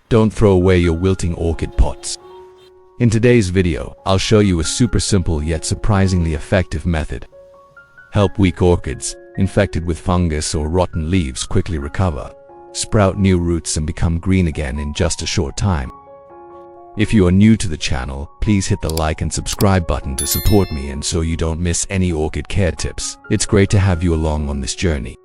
Don't throw away your wilting orchid pots. In today's video, I'll show you a super simple yet surprisingly effective method. Help weak orchids, infected with fungus or rotten leaves, quickly recover, sprout new roots and become green again in just a short time. If you are new to the channel, please hit the like and subscribe button to support me and so you don't miss any orchid care tips. It's great to have you along on this journey.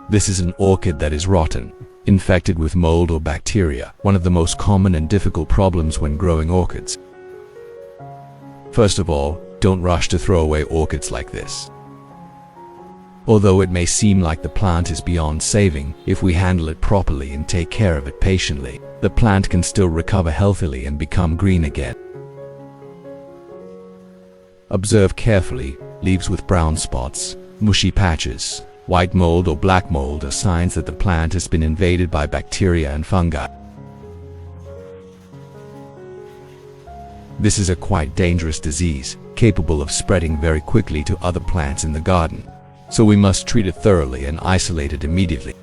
This is an orchid that is rotten, infected with mold or bacteria, one of the most common and difficult problems when growing orchids. First of all, don't rush to throw away orchids like this. Although it may seem like the plant is beyond saving, if we handle it properly and take care of it patiently, the plant can still recover healthily and become green again. Observe carefully. Leaves with brown spots, mushy patches, white mold or black mold are signs that the plant has been invaded by bacteria and fungi. This is a quite dangerous disease, capable of spreading very quickly to other plants in the garden, so we must treat it thoroughly and isolate it immediately.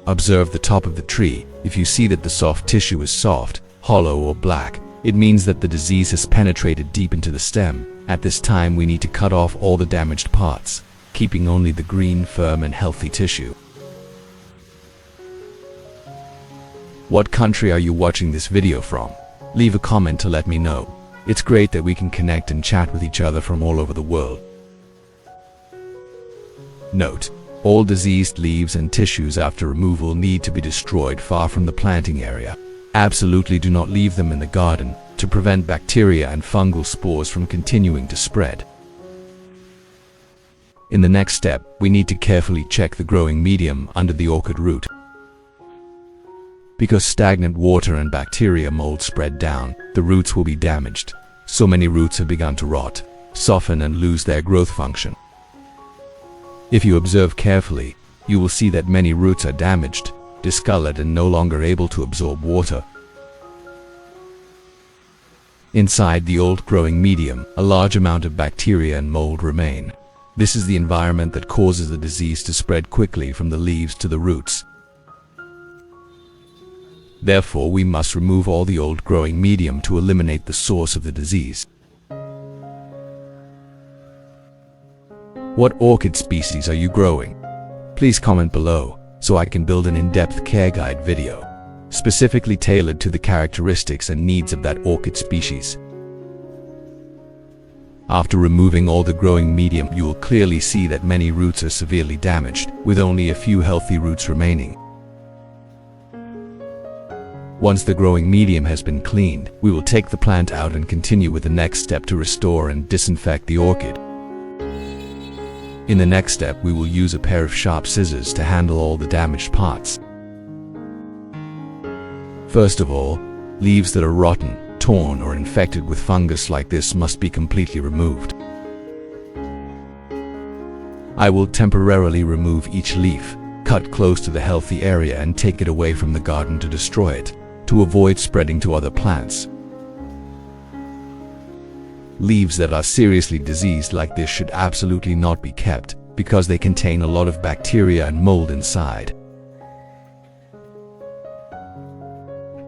Observe the top of the tree. If you see that the soft tissue is soft, hollow or black, it means that the disease has penetrated deep into the stem. At this time, we need to cut off all the damaged parts, keeping only the green, firm and healthy tissue. What country are you watching this video from? Leave a comment to let me know. It's great that we can connect and chat with each other from all over the world. Note: all diseased leaves and tissues after removal need to be destroyed far from the planting area. Absolutely do not leave them in the garden, to prevent bacteria and fungal spores from continuing to spread. In the next step, we need to carefully check the growing medium under the orchid root. Because stagnant water and bacteria mold spread down, the roots will be damaged. So many roots have begun to rot, soften and lose their growth function. If you observe carefully, you will see that many roots are damaged, discolored and no longer able to absorb water. Inside the old growing medium, a large amount of bacteria and mold remain. This is the environment that causes the disease to spread quickly from the leaves to the roots. Therefore, we must remove all the old growing medium to eliminate the source of the disease. What orchid species are you growing? Please comment below so I can build an in-depth care guide video, specifically tailored to the characteristics and needs of that orchid species. After removing all the growing medium, you will clearly see that many roots are severely damaged, with only a few healthy roots remaining. Once the growing medium has been cleaned, we will take the plant out and continue with the next step to restore and disinfect the orchid. In the next step, we will use a pair of sharp scissors to handle all the damaged parts. First of all, leaves that are rotten, torn or infected with fungus like this must be completely removed. I will temporarily remove each leaf, cut close to the healthy area and take it away from the garden to destroy it, to avoid spreading to other plants. Leaves that are seriously diseased like this should absolutely not be kept, because they contain a lot of bacteria and mold inside.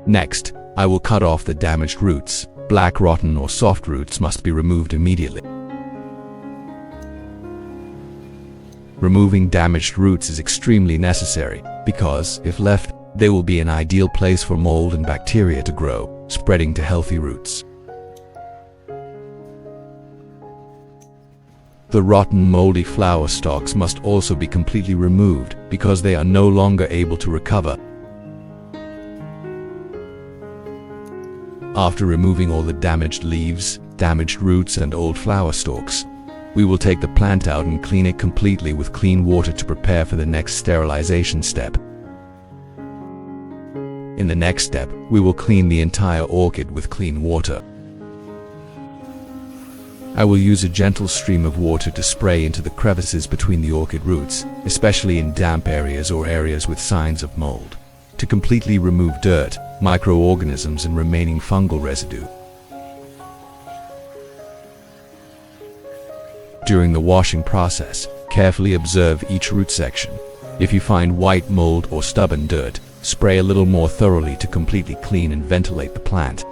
Next, I will cut off the damaged roots. Black, rotten or soft roots must be removed immediately. Removing damaged roots is extremely necessary, because, if left, they will be an ideal place for mold and bacteria to grow, spreading to healthy roots. The rotten, moldy flower stalks must also be completely removed, because they are no longer able to recover. After removing all the damaged leaves, damaged roots and old flower stalks, we will take the plant out and clean it completely with clean water to prepare for the next sterilization step. In the next step, we will clean the entire orchid with clean water. I will use a gentle stream of water to spray into the crevices between the orchid roots, especially in damp areas or areas with signs of mold, to completely remove dirt, microorganisms and remaining fungal residue. During the washing process, carefully observe each root section. If you find white mold or stubborn dirt, spray a little more thoroughly to completely clean and ventilate the plant.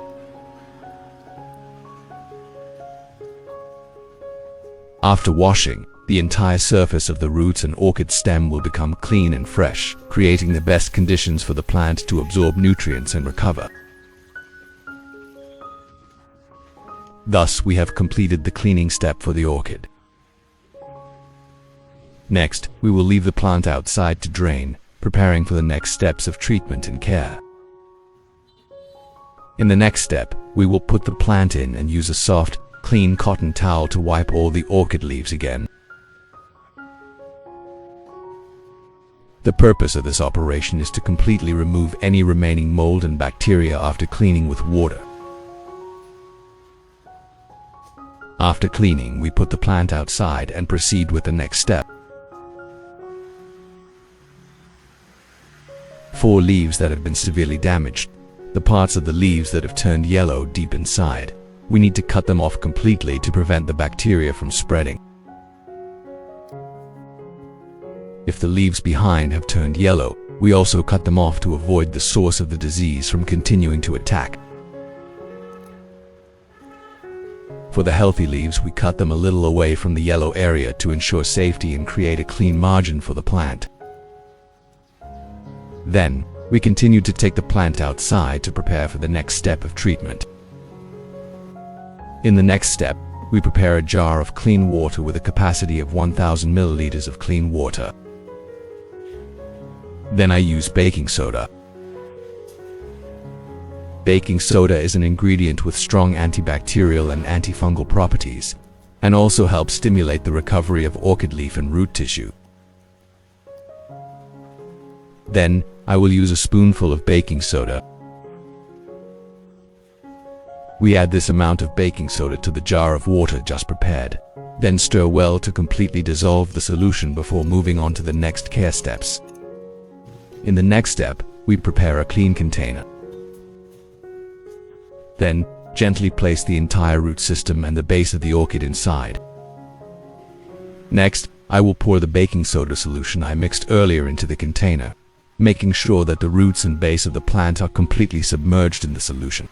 After washing, the entire surface of the roots and orchid stem will become clean and fresh, creating the best conditions for the plant to absorb nutrients and recover. Thus, we have completed the cleaning step for the orchid. Next, we will leave the plant outside to drain, preparing for the next steps of treatment and care. In the next step, we will put the plant in and use a soft, clean cotton towel to wipe all the orchid leaves again. The purpose of this operation is to completely remove any remaining mold and bacteria after cleaning with water. After cleaning, we put the plant outside and proceed with the next step. For leaves that have been severely damaged, the parts of the leaves that have turned yellow deep inside, we need to cut them off completely to prevent the bacteria from spreading. If the leaves behind have turned yellow, we also cut them off to avoid the source of the disease from continuing to attack. For the healthy leaves, we cut them a little away from the yellow area to ensure safety and create a clean margin for the plant. Then, we continue to take the plant outside to prepare for the next step of treatment. In the next step, we prepare a jar of clean water with a capacity of 1000 milliliters of clean water. Then I use baking soda. Baking soda is an ingredient with strong antibacterial and antifungal properties, and also helps stimulate the recovery of orchid leaf and root tissue. Then, I will use a spoonful of baking soda. We add this amount of baking soda to the jar of water just prepared, then stir well to completely dissolve the solution before moving on to the next care steps. In the next step, we prepare a clean container. Then, gently place the entire root system and the base of the orchid inside. Next, I will pour the baking soda solution I mixed earlier into the container, making sure that the roots and base of the plant are completely submerged in the solution.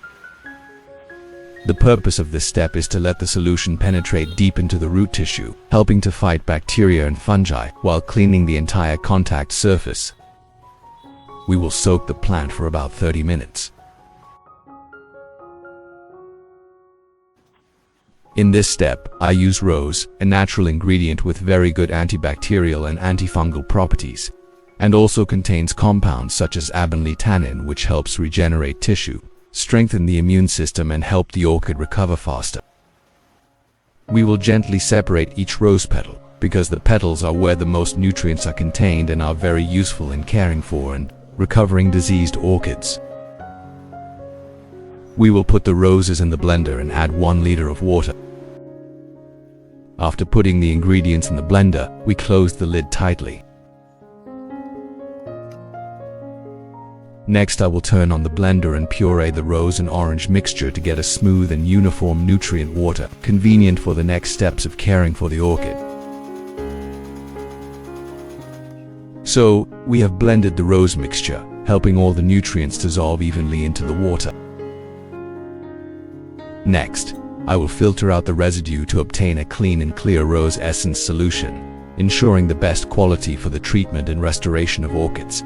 The purpose of this step is to let the solution penetrate deep into the root tissue, helping to fight bacteria and fungi while cleaning the entire contact surface. We will soak the plant for about 30 minutes. In this step, I use rose, a natural ingredient with very good antibacterial and antifungal properties, and also contains compounds such as abonely tannin, which helps regenerate tissue, strengthen the immune system, and help the orchid recover faster. We will gently separate each rose petal, because the petals are where the most nutrients are contained and are very useful in caring for and recovering diseased orchids. We will put the roses in the blender and add 1 liter of water. After putting the ingredients in the blender, we close the lid tightly. Next, I will turn on the blender and puree the rose and orange mixture to get a smooth and uniform nutrient water, convenient for the next steps of caring for the orchid. So, we have blended the rose mixture, helping all the nutrients dissolve evenly into the water. Next, I will filter out the residue to obtain a clean and clear rose essence solution, ensuring the best quality for the treatment and restoration of orchids.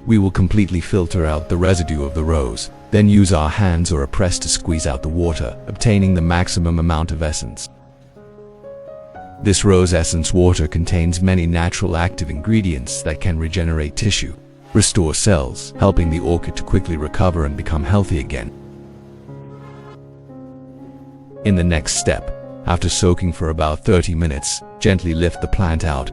We will completely filter out the residue of the rose, then use our hands or a press to squeeze out the water, obtaining the maximum amount of essence. This rose essence water contains many natural active ingredients that can regenerate tissue, restore cells, helping the orchid to quickly recover and become healthy again. In the next step, after soaking for about 30 minutes, gently lift the plant out.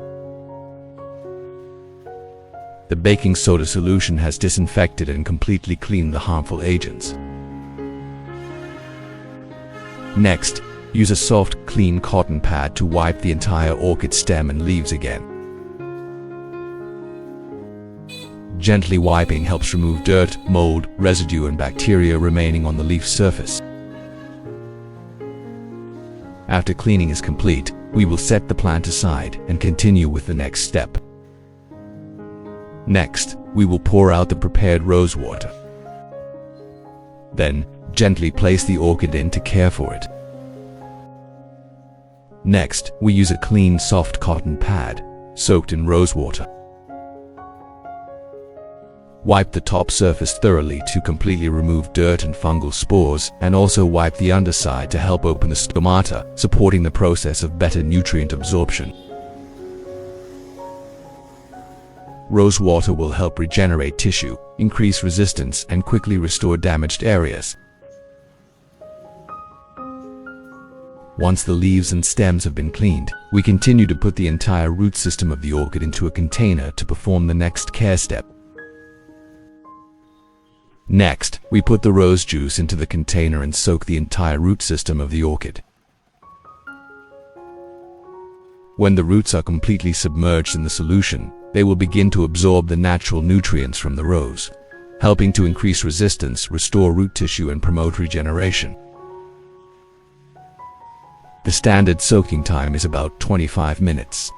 The baking soda solution has disinfected and completely cleaned the harmful agents. Next, use a soft, clean cotton pad to wipe the entire orchid stem and leaves again. Gently wiping helps remove dirt, mold, residue, and bacteria remaining on the leaf surface. After cleaning is complete, we will set the plant aside and continue with the next step. Next, we will pour out the prepared rose water. Then, gently place the orchid in to care for it. Next, we use a clean, soft cotton pad, soaked in rose water. Wipe the top surface thoroughly to completely remove dirt and fungal spores, and also wipe the underside to help open the stomata, supporting the process of better nutrient absorption. Rose water will help regenerate tissue, increase resistance, and quickly restore damaged areas. Once the leaves and stems have been cleaned, we continue to put the entire root system of the orchid into a container to perform the next care step. Next, we put the rose juice into the container and soak the entire root system of the orchid. When the roots are completely submerged in the solution, they will begin to absorb the natural nutrients from the rose, helping to increase resistance, restore root tissue, and promote regeneration. The standard soaking time is about 25 minutes.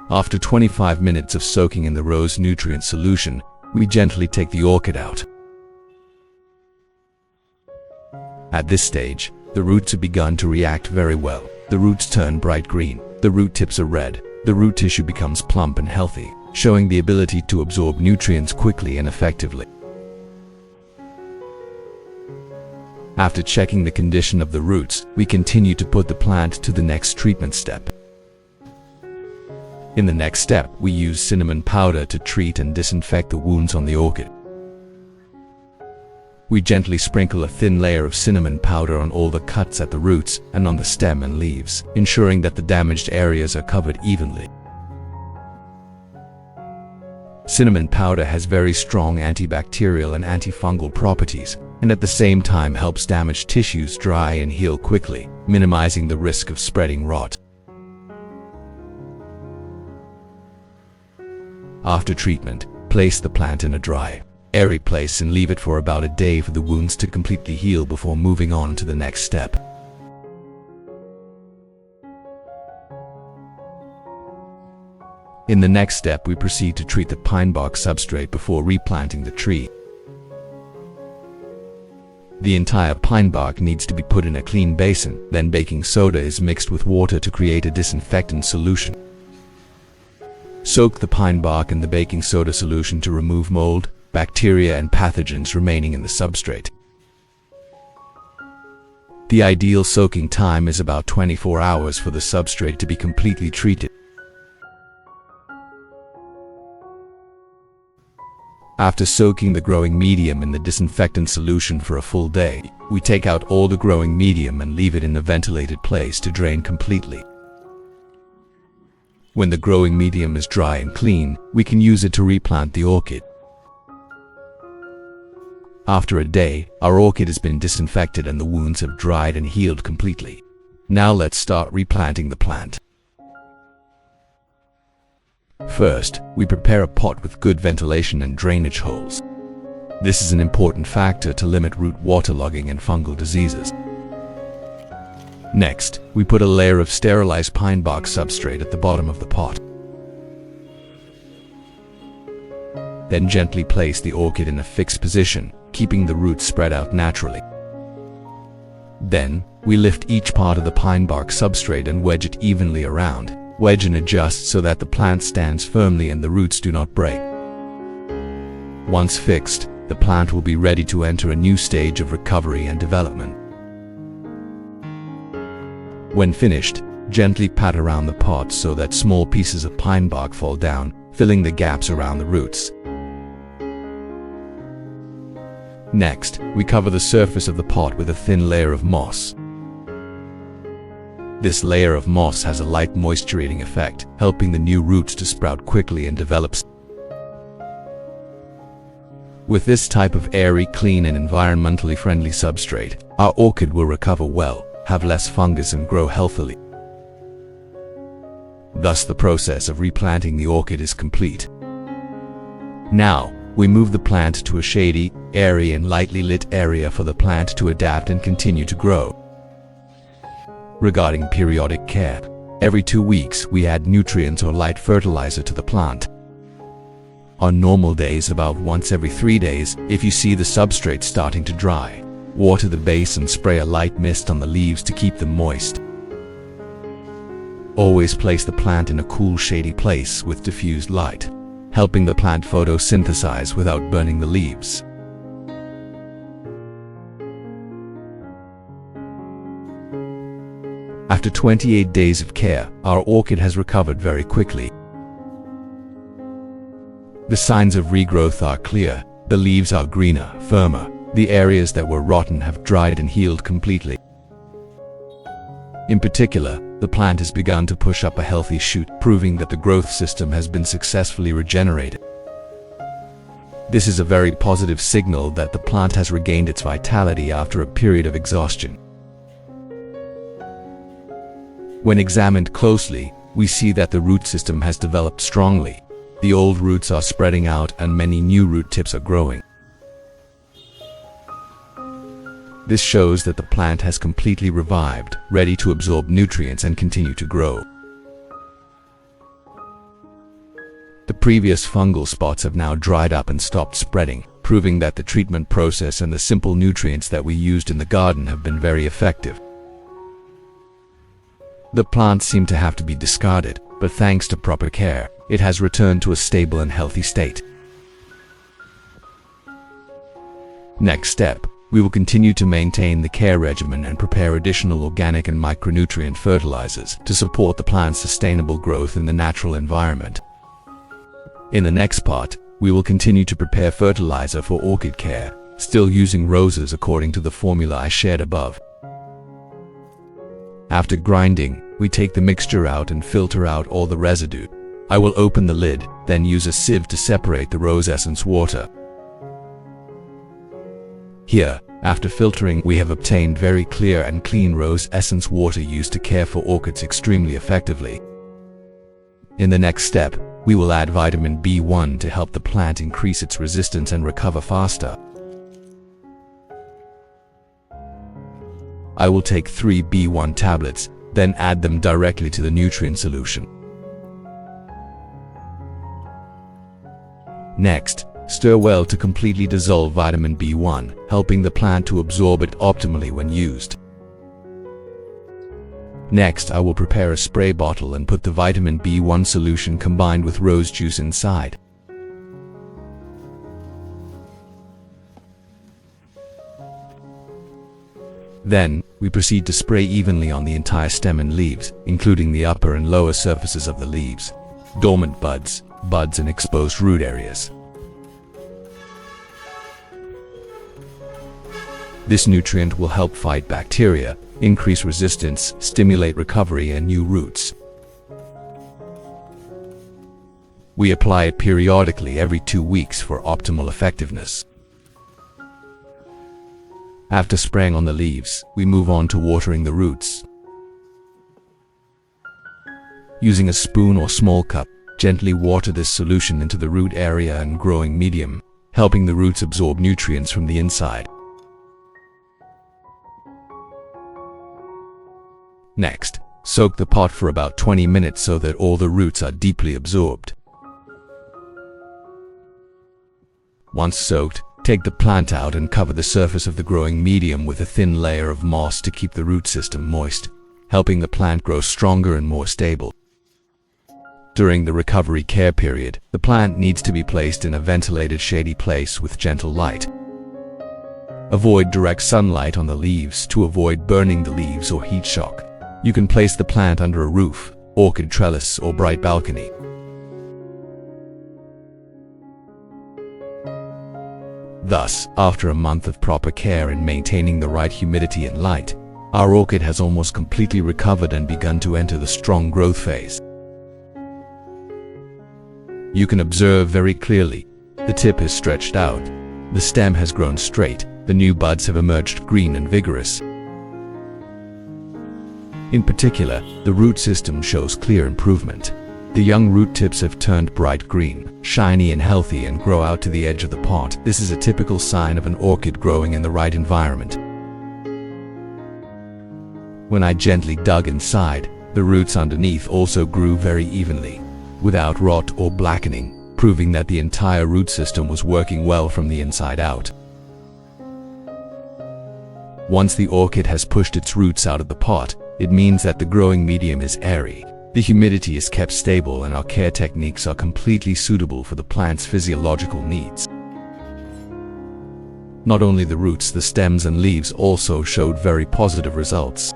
After 25 minutes of soaking in the rose nutrient solution, we gently take the orchid out. At this stage, the roots have begun to react very well. The roots turn bright green, the root tips are red, the root tissue becomes plump and healthy, showing the ability to absorb nutrients quickly and effectively. After checking the condition of the roots, we continue to put the plant to the next treatment step. In the next step, we use cinnamon powder to treat and disinfect the wounds on the orchid. We gently sprinkle a thin layer of cinnamon powder on all the cuts at the roots and on the stem and leaves, ensuring that the damaged areas are covered evenly. Cinnamon powder has very strong antibacterial and antifungal properties, and at the same time helps damaged tissues dry and heal quickly, minimizing the risk of spreading rot. After treatment, place the plant in a dry, airy place and leave it for about a day for the wounds to completely heal before moving on to the next step. In the next step, we proceed to treat the pine bark substrate before replanting the tree. The entire pine bark needs to be put in a clean basin, then baking soda is mixed with water to create a disinfectant solution. Soak the pine bark in the baking soda solution to remove mold, bacteria, and pathogens remaining in the substrate. The ideal soaking time is about 24 hours for the substrate to be completely treated. After soaking the growing medium in the disinfectant solution for a full day, we take out all the growing medium and leave it in a ventilated place to drain completely. When the growing medium is dry and clean, we can use it to replant the orchid. After a day, our orchid has been disinfected and the wounds have dried and healed completely. Now let's start replanting the plant. First, we prepare a pot with good ventilation and drainage holes. This is an important factor to limit root waterlogging and fungal diseases. Next, we put a layer of sterilized pine bark substrate at the bottom of the pot. Then gently place the orchid in a fixed position, keeping the roots spread out naturally. Then, we lift each part of the pine bark substrate and wedge it evenly around. Wedge and adjust so that the plant stands firmly and the roots do not break. Once fixed, the plant will be ready to enter a new stage of recovery and development. When finished, gently pat around the pot so that small pieces of pine bark fall down, filling the gaps around the roots. Next, we cover the surface of the pot with a thin layer of moss. This layer of moss has a light moisturating effect, helping the new roots to sprout quickly and develop. With this type of airy, clean, and environmentally friendly substrate, our orchid will recover well, have less fungus, and grow healthily. Thus, the process of replanting the orchid is complete. Now, we move the plant to a shady, airy and lightly lit area for the plant to adapt and continue to grow. Regarding periodic care, every 2 weeks we add nutrients or light fertilizer to the plant. On normal days, about once every 3 days. If you see the substrate starting to dry, water the base and spray a light mist on the leaves to keep them moist. Always place the plant in a cool, shady place with diffused light, helping the plant photosynthesize without burning the leaves. After 28 days of care, our orchid has recovered very quickly. The signs of regrowth are clear. The leaves are greener, firmer. The areas that were rotten have dried and healed completely. In particular, the plant has begun to push up a healthy shoot, proving that the growth system has been successfully regenerated. This is a very positive signal that the plant has regained its vitality after a period of exhaustion. When examined closely, we see that the root system has developed strongly. The old roots are spreading out and many new root tips are growing. This shows that the plant has completely revived, ready to absorb nutrients and continue to grow. The previous fungal spots have now dried up and stopped spreading, proving that the treatment process and the simple nutrients that we used in the garden have been very effective. The plant seemed to have to be discarded, but thanks to proper care, it has returned to a stable and healthy state. Next step, we will continue to maintain the care regimen and prepare additional organic and micronutrient fertilizers to support the plant's sustainable growth in the natural environment. In the next part, we will continue to prepare fertilizer for orchid care, still using roses according to the formula I shared above. After grinding, we take the mixture out and filter out all the residue. I will open the lid, then use a sieve to separate the rose essence water. Here, after filtering, we have obtained very clear and clean rose essence water used to care for orchids extremely effectively. In the next step, we will add vitamin B1 to help the plant increase its resistance and recover faster. I will take 3 B1 tablets, then add them directly to the nutrient solution. Next, stir well to completely dissolve vitamin B1, helping the plant to absorb it optimally when used. Next, I will prepare a spray bottle and put the vitamin B1 solution combined with rose juice inside. Then, we proceed to spray evenly on the entire stem and leaves, including the upper and lower surfaces of the leaves, dormant buds, and exposed root areas. This nutrient will help fight bacteria, increase resistance, stimulate recovery and new roots. We apply it periodically every 2 weeks for optimal effectiveness. After spraying on the leaves, we move on to watering the roots. Using a spoon or small cup, gently water this solution into the root area and growing medium, helping the roots absorb nutrients from the inside. Next, soak the pot for about 20 minutes so that all the roots are deeply absorbed. Once soaked, take the plant out and cover the surface of the growing medium with a thin layer of moss to keep the root system moist, helping the plant grow stronger and more stable. During the recovery care period, the plant needs to be placed in a ventilated, shady place with gentle light. Avoid direct sunlight on the leaves to avoid burning the leaves or heat shock. You can place the plant under a roof, orchid trellis, or bright balcony. Thus, after a month of proper care and maintaining the right humidity and light, our orchid has almost completely recovered and begun to enter the strong growth phase. You can observe very clearly, the tip is stretched out, the stem has grown straight, the new buds have emerged green and vigorous. In particular, the root system shows clear improvement. The young root tips have turned bright green, shiny and healthy, and grow out to the edge of the pot. This is a typical sign of an orchid growing in the right environment. When I gently dug inside, the roots underneath also grew very evenly, without rot or blackening, proving that the entire root system was working well from the inside out. Once the orchid has pushed its roots out of the pot, it means that the growing medium is airy, the humidity is kept stable, and our care techniques are completely suitable for the plant's physiological needs. Not only the roots, the stems and leaves also showed very positive results.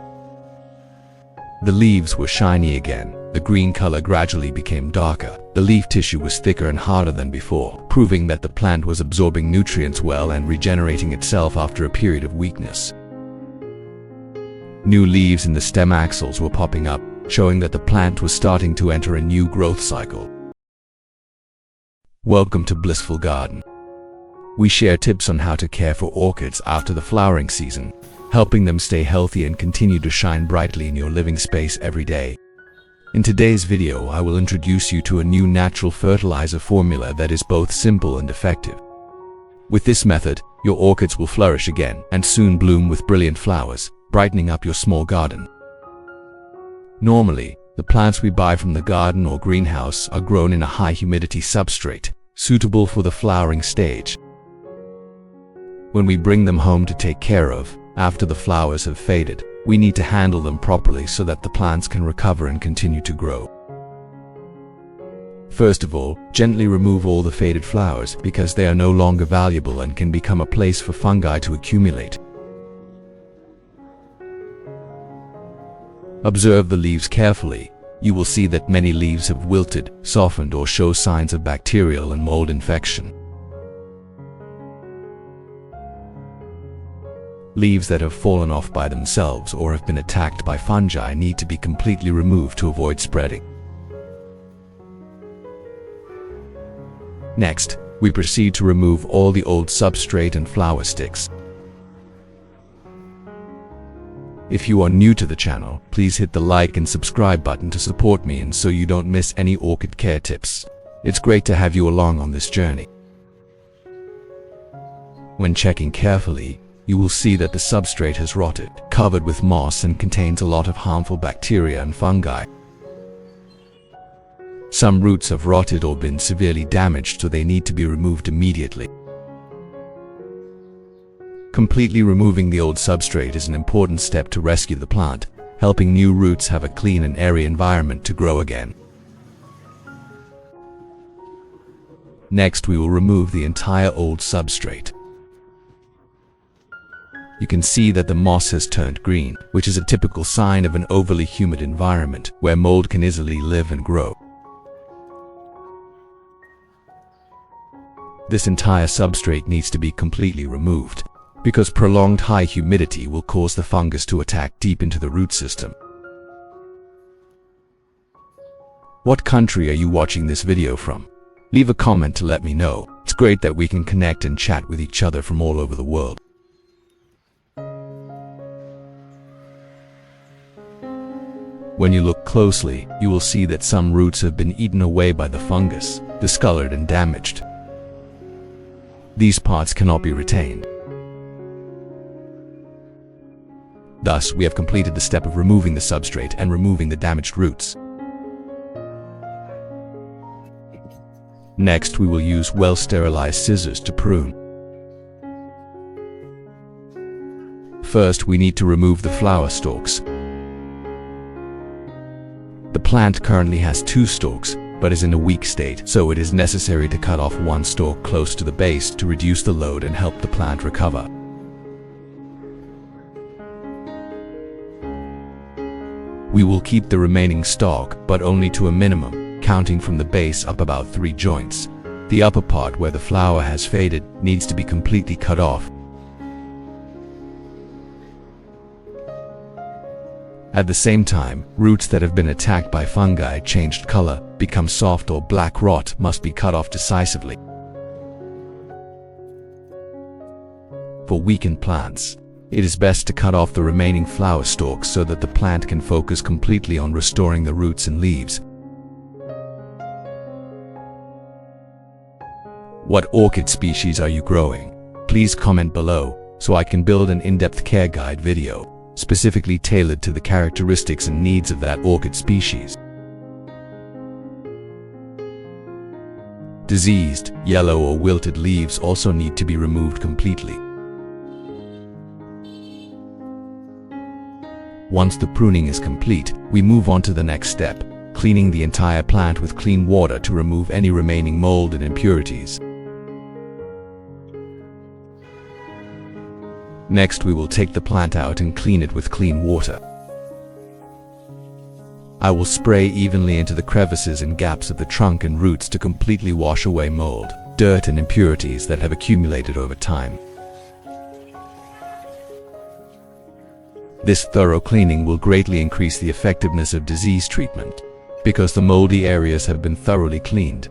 The leaves were shiny again, the green color gradually became darker, the leaf tissue was thicker and harder than before, proving that the plant was absorbing nutrients well and regenerating itself after a period of weakness. New leaves in the stem axils were popping up, showing that the plant was starting to enter a new growth cycle. Welcome to Blissful Garden. We share tips on how to care for orchids after the flowering season, helping them stay healthy and continue to shine brightly in your living space every day. In today's video, I will introduce you to a new natural fertilizer formula that is both simple and effective. With this method, your orchids will flourish again and soon bloom with brilliant flowers, brightening up your small garden. Normally, the plants we buy from the garden or greenhouse are grown in a high humidity substrate, suitable for the flowering stage. When we bring them home to take care of, after the flowers have faded, we need to handle them properly so that the plants can recover and continue to grow. First of all, gently remove all the faded flowers because they are no longer valuable and can become a place for fungi to accumulate. Observe the leaves carefully. You will see that many leaves have wilted, softened, or show signs of bacterial and mold infection. Leaves that have fallen off by themselves or have been attacked by fungi need to be completely removed to avoid spreading. Next, we proceed to remove all the old substrate and flower sticks. If you are new to the channel, please hit the like and subscribe button to support me and so you don't miss any orchid care tips. It's great to have you along on this journey. When checking carefully, you will see that the substrate has rotted, covered with moss, and contains a lot of harmful bacteria and fungi. Some roots have rotted or been severely damaged, so they need to be removed immediately. Completely removing the old substrate is an important step to rescue the plant, helping new roots have a clean and airy environment to grow again. Next, we will remove the entire old substrate. You can see that the moss has turned green, which is a typical sign of an overly humid environment where mold can easily live and grow. This entire substrate needs to be completely removed, because prolonged high humidity will cause the fungus to attack deep into the root system. What country are you watching this video from? Leave a comment to let me know. It's great that we can connect and chat with each other from all over the world. When you look closely, you will see that some roots have been eaten away by the fungus, discolored and damaged. These parts cannot be retained. Thus, we have completed the step of removing the substrate and removing the damaged roots. Next, we will use well-sterilized scissors to prune. First, we need to remove the flower stalks. The plant currently has 2 stalks, but is in a weak state, so it is necessary to cut off one stalk close to the base to reduce the load and help the plant recover. We will keep the remaining stalk, but only to a minimum, counting from the base up about 3 joints. The upper part where the flower has faded needs to be completely cut off. At the same time, roots that have been attacked by fungi, changed color, become soft or black, rot, must be cut off decisively. For weakened plants, it is best to cut off the remaining flower stalks so that the plant can focus completely on restoring the roots and leaves. What orchid species are you growing? Please comment below so I can build an in-depth care guide video specifically tailored to the characteristics and needs of that orchid species. Diseased, yellow or wilted leaves also need to be removed completely. Once the pruning is complete, we move on to the next step, cleaning the entire plant with clean water to remove any remaining mold and impurities. Next, we will take the plant out and clean it with clean water. I will spray evenly into the crevices and gaps of the trunk and roots to completely wash away mold, dirt and impurities that have accumulated over time. This thorough cleaning will greatly increase the effectiveness of disease treatment because the moldy areas have been thoroughly cleaned.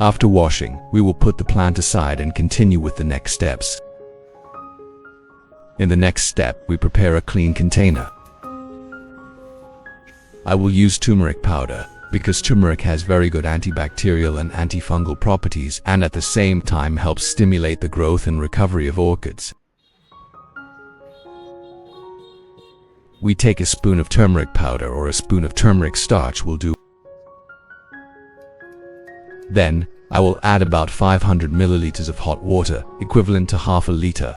After washing, we will put the plant aside and continue with the next steps. In the next step, we prepare a clean container. I will use turmeric powder because turmeric has very good antibacterial and antifungal properties and at the same time helps stimulate the growth and recovery of orchids. We take a spoon of turmeric powder or a spoon of turmeric starch will do. Then, I will add about 500 milliliters of hot water, equivalent to half a liter.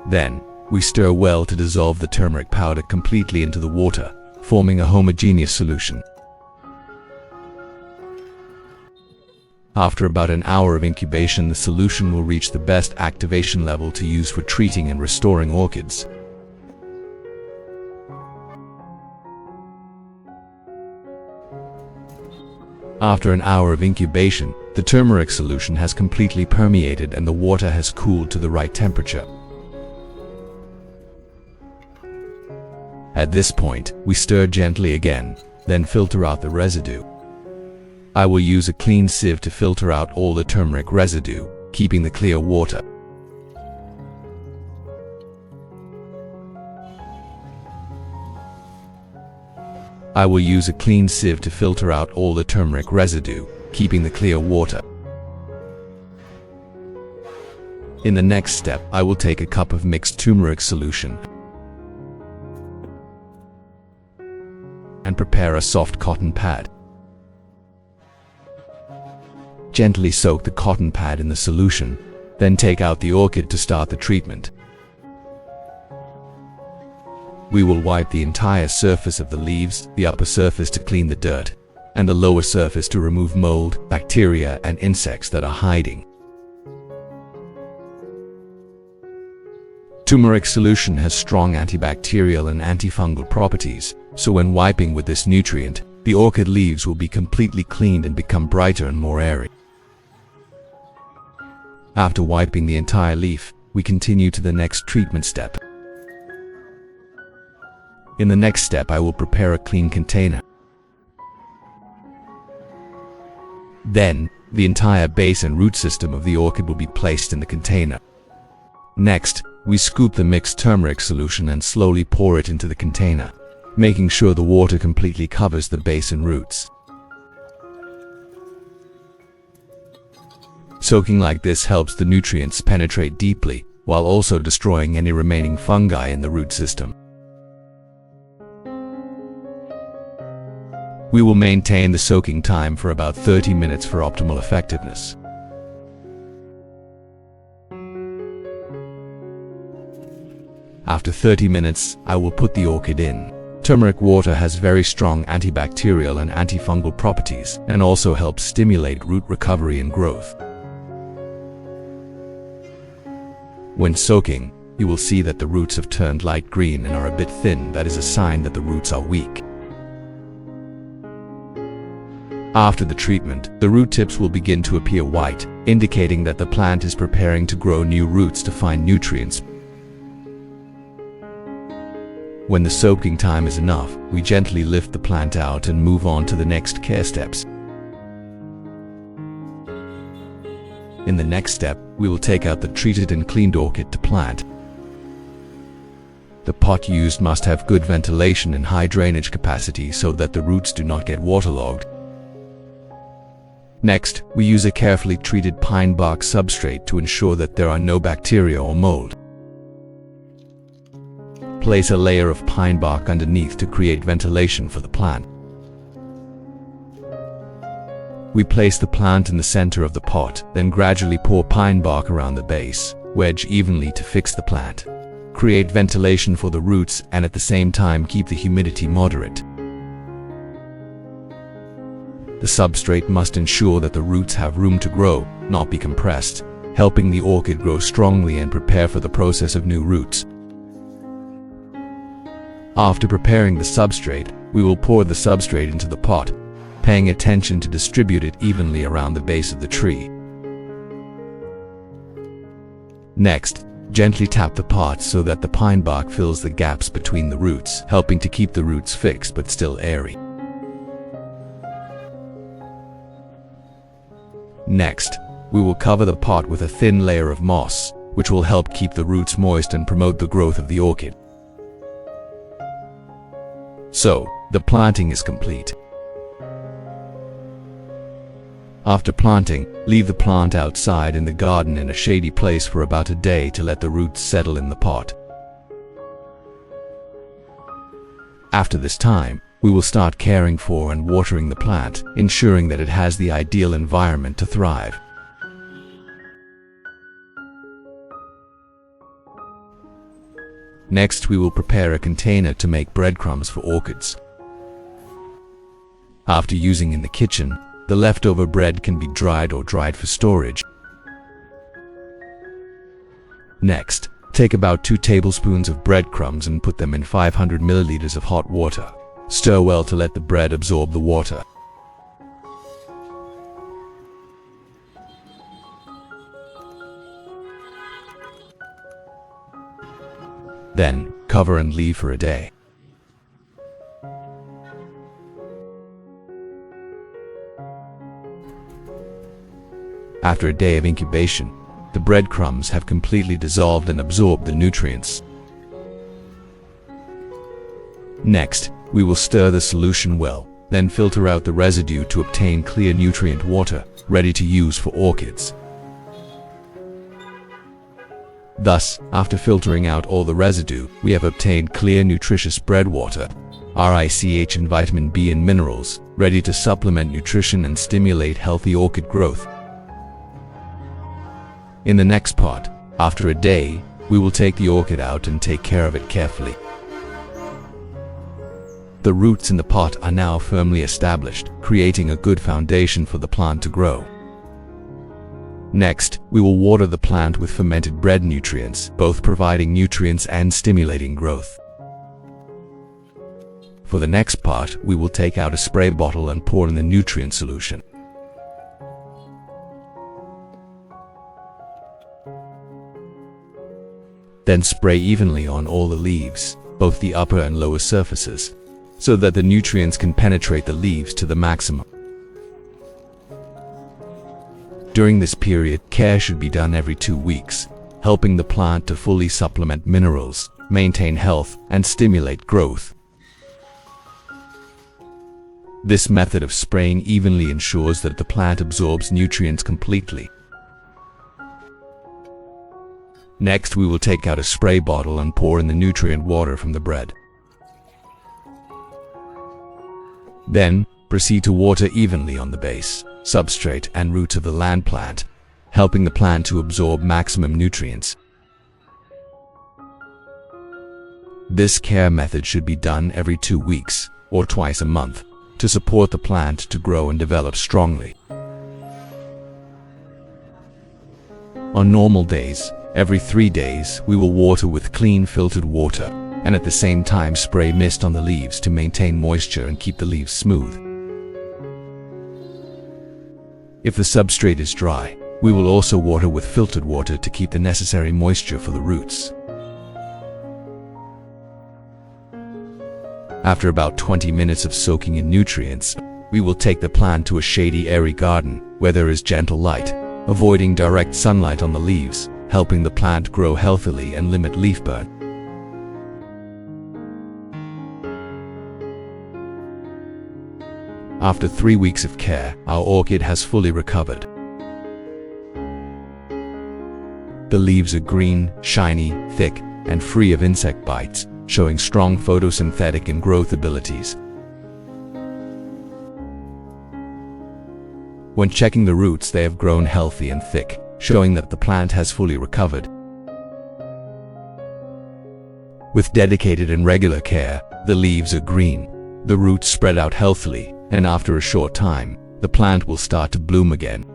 Then, we stir well to dissolve the turmeric powder completely into the water, forming a homogeneous solution. After about an hour of incubation, the solution will reach the best activation level to use for treating and restoring orchids. After an hour of incubation, the turmeric solution has completely permeated and the water has cooled to the right temperature. At this point, we stir gently again, then filter out the residue. I will use a clean sieve to filter out all the turmeric residue, keeping the clear water. I will use a clean sieve to filter out all the turmeric residue, keeping the clear water. In the next step, I will take a cup of mixed turmeric solution and prepare a soft cotton pad. Gently soak the cotton pad in the solution, then take out the orchid to start the treatment. We will wipe the entire surface of the leaves, the upper surface to clean the dirt, and the lower surface to remove mold, bacteria, and insects that are hiding. Turmeric solution has strong antibacterial and antifungal properties, so when wiping with this nutrient, the orchid leaves will be completely cleaned and become brighter and more airy. After wiping the entire leaf, we continue to the next treatment step. In the next step, I will prepare a clean container. Then, the entire base and root system of the orchid will be placed in the container. Next, we scoop the mixed turmeric solution and slowly pour it into the container, making sure the water completely covers the base and roots. Soaking like this helps the nutrients penetrate deeply, while also destroying any remaining fungi in the root system. We will maintain the soaking time for about 30 minutes for optimal effectiveness. After 30 minutes, I will put the orchid in. Turmeric water has very strong antibacterial and antifungal properties and also helps stimulate root recovery and growth. When soaking, you will see that the roots have turned light green and are a bit thin. That is a sign that the roots are weak. After the treatment, the root tips will begin to appear white, indicating that the plant is preparing to grow new roots to find nutrients. When the soaking time is enough, we gently lift the plant out and move on to the next care steps. In the next step, we will take out the treated and cleaned orchid to plant. The pot used must have good ventilation and high drainage capacity so that the roots do not get waterlogged. Next, we use a carefully treated pine bark substrate to ensure that there are no bacteria or mold. Place a layer of pine bark underneath to create ventilation for the plant. We place the plant in the center of the pot, then gradually pour pine bark around the base. Wedge evenly to fix the plant. Create ventilation for the roots and at the same time keep the humidity moderate. The substrate must ensure that the roots have room to grow, not be compressed, helping the orchid grow strongly and prepare for the process of new roots. After preparing the substrate, we will pour the substrate into the pot, paying attention to distribute it evenly around the base of the tree. Next, gently tap the pot so that the pine bark fills the gaps between the roots, helping to keep the roots fixed but still airy. Next, we will cover the pot with a thin layer of moss, which will help keep the roots moist and promote the growth of the orchid. So, the planting is complete. After planting, leave the plant outside in the garden in a shady place for about a day to let the roots settle in the pot. After this time, we will start caring for and watering the plant, ensuring that it has the ideal environment to thrive. Next, we will prepare a container to make breadcrumbs for orchids. After using in the kitchen, the leftover bread can be dried or dried for storage. Next, take about 2 tablespoons of breadcrumbs and put them in 500 milliliters of hot water. Stir well to let the bread absorb the water. Then, cover and leave for a day. After a day of incubation, the breadcrumbs have completely dissolved and absorbed the nutrients. Next, we will stir the solution well, then filter out the residue to obtain clear nutrient water, ready to use for orchids. Thus, after filtering out all the residue, we have obtained clear, nutritious bread water, rich in vitamin B and minerals, ready to supplement nutrition and stimulate healthy orchid growth. In the next pot, after a day, we will take the orchid out and take care of it carefully. The roots in the pot are now firmly established, creating a good foundation for the plant to grow. Next, we will water the plant with fermented bread nutrients, both providing nutrients and stimulating growth. For the next pot, we will take out a spray bottle and pour in the nutrient solution. Then spray evenly on all the leaves, both the upper and lower surfaces, so that the nutrients can penetrate the leaves to the maximum. During this period, care should be done every 2 weeks, helping the plant to fully supplement minerals, maintain health, and stimulate growth. This method of spraying evenly ensures that the plant absorbs nutrients completely. Next, we will take out a spray bottle and pour in the nutrient water from the bread. Then, proceed to water evenly on the base, substrate, and roots of the land plant, helping the plant to absorb maximum nutrients. This care method should be done every 2 weeks, or twice a month, to support the plant to grow and develop strongly. On normal days, every 3 days, we will water with clean filtered water, and at the same time spray mist on the leaves to maintain moisture and keep the leaves smooth. If the substrate is dry, we will also water with filtered water to keep the necessary moisture for the roots. After about 20 minutes of soaking in nutrients, we will take the plant to a shady, airy garden where there is gentle light, avoiding direct sunlight on the leaves, helping the plant grow healthily and limit leaf burn. After 3 weeks of care, our orchid has fully recovered. The leaves are green, shiny, thick, and free of insect bites, showing strong photosynthetic and growth abilities. When checking the roots, they have grown healthy and thick, showing that the plant has fully recovered. With dedicated and regular care, the leaves are green, the roots spread out healthily, and after a short time, the plant will start to bloom again.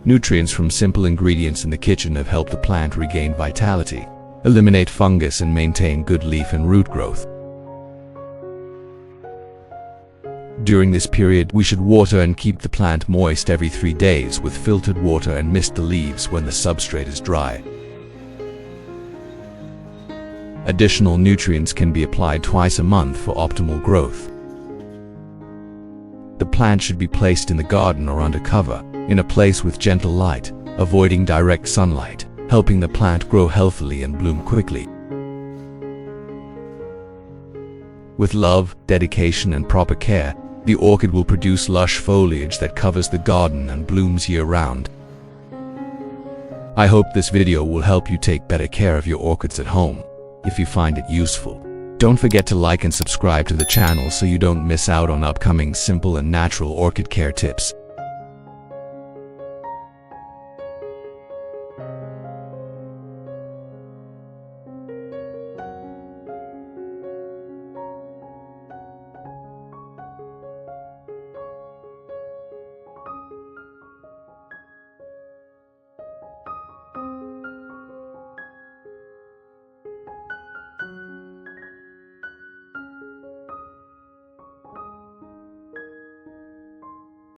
Nutrients from simple ingredients in the kitchen have helped the plant regain vitality, eliminate fungus, and maintain good leaf and root growth. During this period, we should water and keep the plant moist every 3 days with filtered water and mist the leaves when the substrate is dry. Additional nutrients can be applied twice a month for optimal growth. The plant should be placed in the garden or under cover, in a place with gentle light, avoiding direct sunlight, helping the plant grow healthily and bloom quickly. With love, dedication, and proper care, the orchid will produce lush foliage that covers the garden and blooms year-round. I hope this video will help you take better care of your orchids at home. If you find it useful, don't forget to like and subscribe to the channel so you don't miss out on upcoming simple and natural orchid care tips.